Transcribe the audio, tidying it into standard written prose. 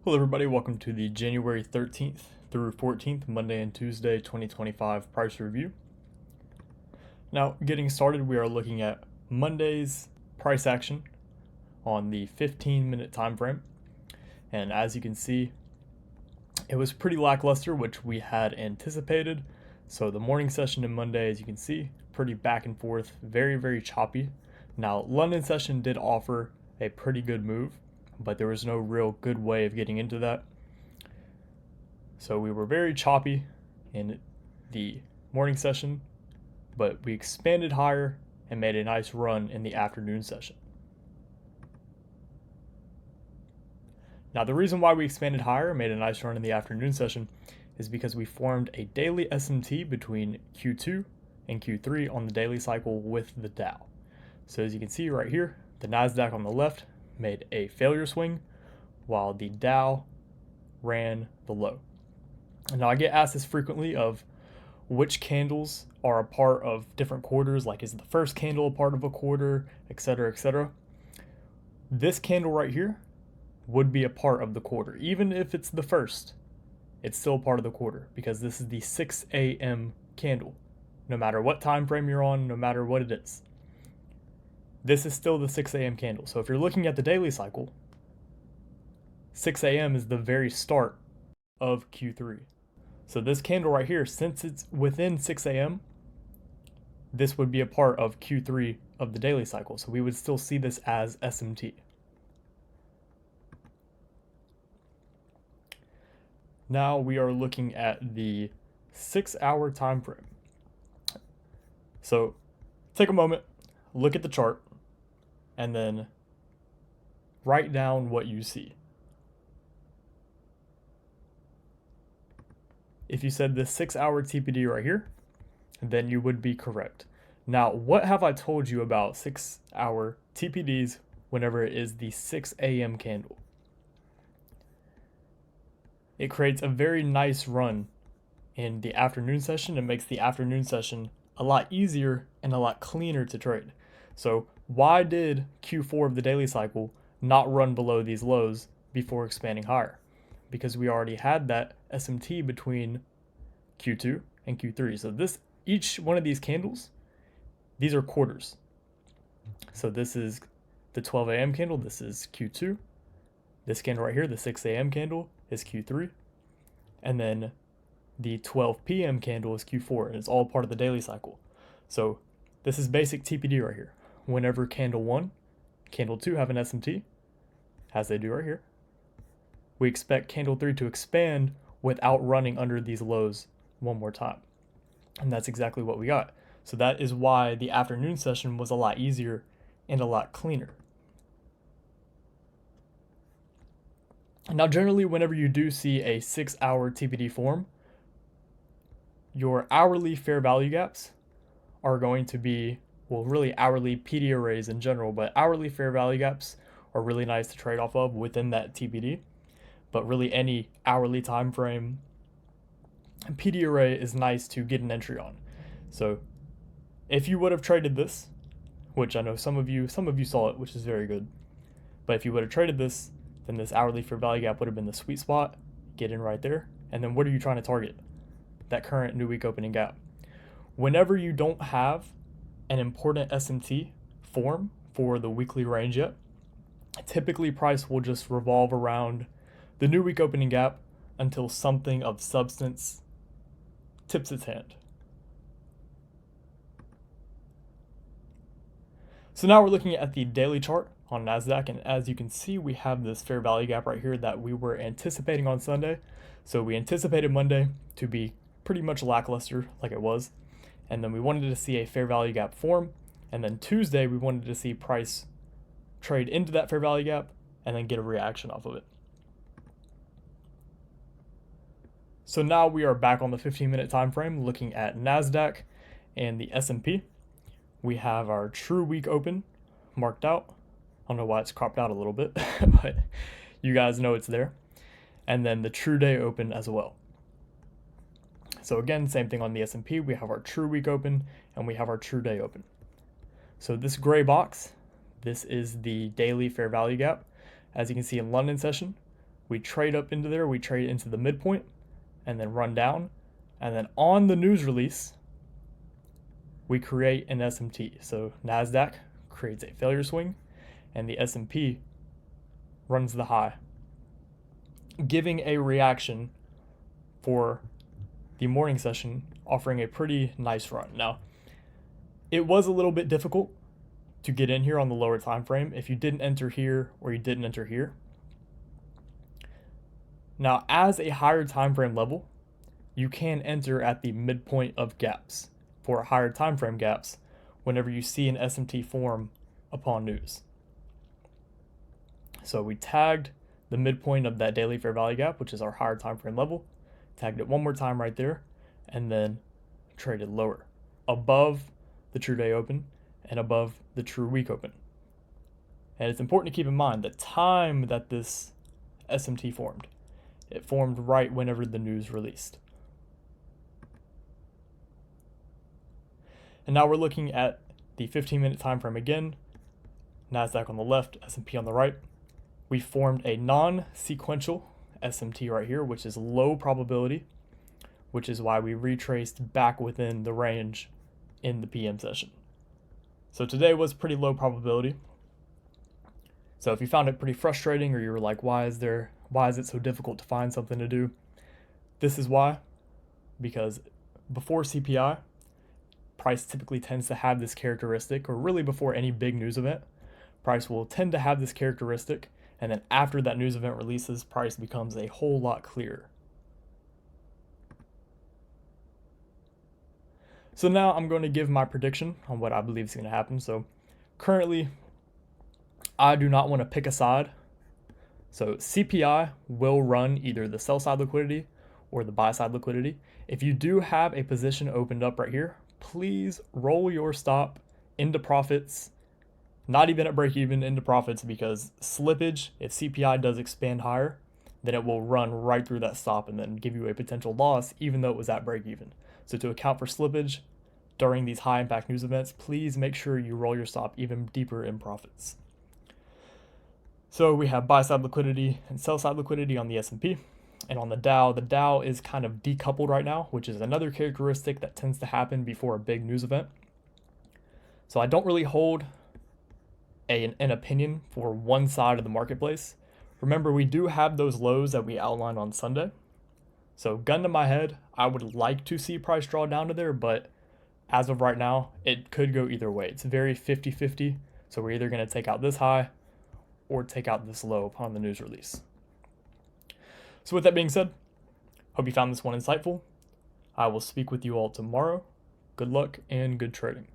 Hello everybody, welcome to the January 13th through 14th, Monday and Tuesday 2025 price review. Now, getting started, we are looking at Monday's price action on the 15-minute time frame. And as you can see, it was pretty lackluster, which we had anticipated. So the morning session in Monday, as you can see, pretty back and forth, very choppy. Now, London session did offer a pretty good move, but there was no real good way of getting into that. So we were very choppy in the morning session, but we expanded higher and made a nice run in the afternoon session. Now, the reason why we expanded higher and made a nice run in the afternoon session is because we formed a daily SMT between Q2 and Q3 on the daily cycle with the Dow. So as you can see right here, the NASDAQ on the left made a failure swing while the Dow ran the low. And now I get asked this frequently of which candles are a part of different quarters, like is the first candle a part of a quarter, etc., etc. This candle right here would be a part of the quarter. Even if it's the first, it's still part of the quarter because this is the 6 a.m. candle. No matter what time frame you're on, no matter what it is. This is still the 6 a.m. candle. So if you're looking at the daily cycle, 6 a.m. is the very start of Q3. So this candle right here, since it's within 6 a.m., this would be a part of Q3 of the daily cycle. So we would still see this as SMT. Now we are looking at the 6-hour time frame. So take a moment, look at the chart, and then write down what you see. If you said the 6-hour TPD right here, then you would be correct. Now, what have I told you about 6-hour TPDs whenever it is the 6 a.m. candle? It creates a very nice run in the afternoon session and makes the afternoon session a lot easier and a lot cleaner to trade. So why did Q4 of the daily cycle not run below these lows before expanding higher? Because we already had that SMT between Q2 and Q3. So each one of these candles, these are quarters. So this is the 12 a.m. candle, this is Q2. This candle right here, the 6 a.m. candle, is Q3. And then the 12 p.m. candle is Q4, and it's all part of the daily cycle. So this is basic TPD right here. Whenever candle 1, candle 2 have an SMT, as they do right here, we expect candle 3 to expand without running under these lows one more time. And that's exactly what we got. So that is why the afternoon session was a lot easier and a lot cleaner. Now, generally, whenever you do see a 6-hour TPD form, your hourly fair value gaps are going to be, well, really hourly PD arrays in general, but hourly fair value gaps are really nice to trade off of within that TPD. But really any hourly time frame PD array is nice to get an entry on. So if you would have traded this, which I know some of you saw it, which is very good, but if you would have traded this, then this hourly fair value gap would have been the sweet spot, get in right there, and then what are you trying to target? That current new week opening gap. Whenever you don't have an important SMT form for the weekly range yet, typically price will just revolve around the new week opening gap until something of substance tips its hand. So now we're looking at the daily chart on NASDAQ, and as you can see, we have this fair value gap right here that we were anticipating on Sunday. So we anticipated Monday to be pretty much lackluster like it was, and then we wanted to see a fair value gap form, and then Tuesday we wanted to see price trade into that fair value gap and then get a reaction off of it. So now we are back on the 15-minute time frame looking at NASDAQ and the S&P. We have our true week open marked out. I don't know why it's cropped out a little bit, but you guys know it's there. And then the true day open as well. So again, same thing on the S&P. We have our true week open and we have our true day open. So this gray box, this is the daily fair value gap. As you can see in London session, we trade up into there, we trade into the midpoint, and then run down. And then on the news release, we create an SMT. So NASDAQ creates a failure swing, and the S&P runs the high, giving a reaction for the morning session, offering a pretty nice run. Now, it was a little bit difficult to get in here on the lower time frame if you didn't enter here or you didn't enter here. Now, as a higher time frame level, you can enter at the midpoint of gaps for higher time frame gaps whenever you see an SMT form upon news. So we tagged the midpoint of that daily fair value gap, which is our higher time frame level, tagged it one more time right there, and then traded lower, above the true day open and above the true week open. And it's important to keep in mind the time that this SMT formed. It formed right whenever the news released. And now we're looking at the 15-minute time frame again. NASDAQ on the left, S&P on the right. We formed a non-sequential SMT right here, which is low probability, which is why we retraced back within the range in the PM session. So today was pretty low probability. So if you found it pretty frustrating, or you were like, why is it so difficult to find something to do? This is why. Because before CPI, price typically tends to have this characteristic, or really before any big news event, price will tend to have this characteristic, and then after that news event releases, price becomes a whole lot clearer. So now I'm going to give my prediction on what I believe is going to happen. So currently, I do not want to pick a side. So CPI will run either the sell side liquidity or the buy side liquidity. If you do have a position opened up right here, please roll your stop into profits, not even at break even, into profits, because slippage, if CPI does expand higher, then it will run right through that stop and then give you a potential loss even though it was at break even. So to account for slippage during these high impact news events, please make sure you roll your stop even deeper in profits. So we have buy side liquidity and sell side liquidity on the S&P. And on the Dow is kind of decoupled right now, which is another characteristic that tends to happen before a big news event. So I don't really hold an opinion for one side of the marketplace. Remember, we do have those lows that we outlined on Sunday. So gun to my head, I would like to see price draw down to there, but as of right now, it could go either way. It's very 50-50. So we're either going to take out this high or take out this low upon the news release. So with that being said, hope you found this one insightful. I will speak with you all tomorrow. Good luck and good trading.